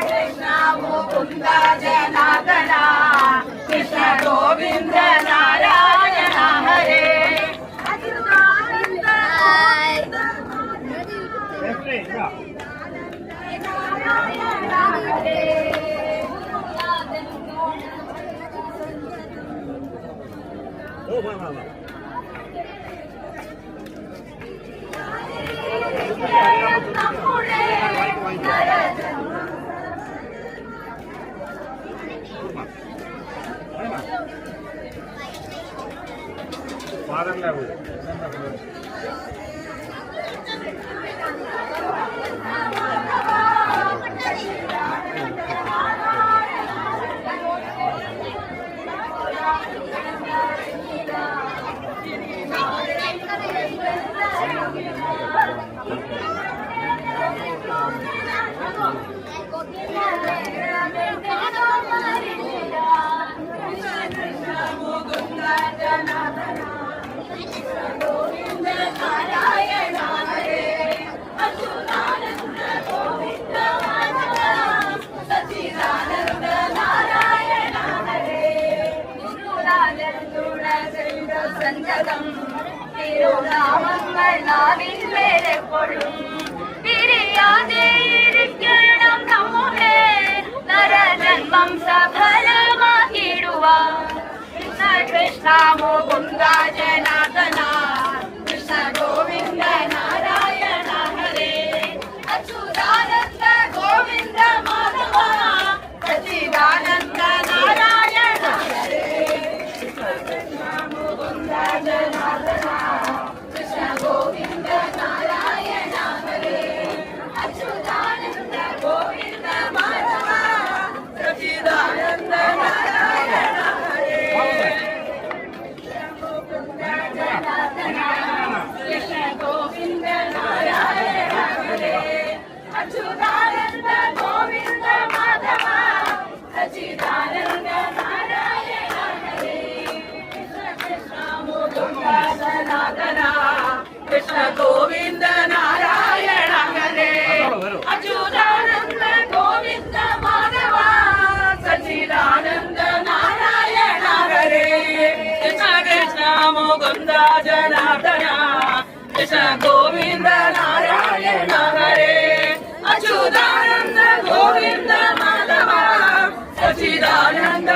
कृष्ण मुकुन्द जनार्दन कृष्ण गोविन्द नारायण हरे തിരുനാമങ്ങൾ നാവിൽ വരെപ്പോഴും പിരിയാതെ ഇരിക്കണം നമ്മുടെ നരജന്മം സഫലമാക്കിടുവാൻ കൃഷ്ണ കൃഷ്ണ മുകുന്ദ ജനാർദന കൃഷ്ണ ഗോവിന്ദ നാരായണ ഹരേ അച്യുതാനന്ദ ഗോവിന്ദ മാധവ സച്ചിദാനന്ദ നാരായണ ഹരേ കൃഷ്ണ മുകുന്ദ ജനാർദന കൃഷ്ണ ഗോവിന്ദ നാരായണ ഹരേ അച്യുതാനന്ദ ഗോവിന്ദ മാധവ സച്ചിദാനന്ദ നാരായണ ഹരേ കൃഷ്ണ ഗോവിന്ദ നാരായണ ഹരേ അച്യുതാനന്ദ ഗോവിന്ദ മാധവ സച്ചിദാനന്ദ നാരായണ ഹരേ കൃഷ്ണ മുകുന്ദ ജനാർദന കൃഷ്ണ ഗോവിന്ദ നാരായണ ഹരേ അച്യുതാനന്ദ ഗോവിന്ദ മാധവ സച്ചിദാനന്ദ നാരായണ ഹരേ കൃഷ്ണ കൃഷ്ണ മുകുന്ദ ജനാർദന കൃഷ്ണ ഗോവിന്ദ നാരായണ ഹരേ അച്യുതാനന്ദ ഗോവിന്ദ മാധവ സച്ചിദാനന്ദ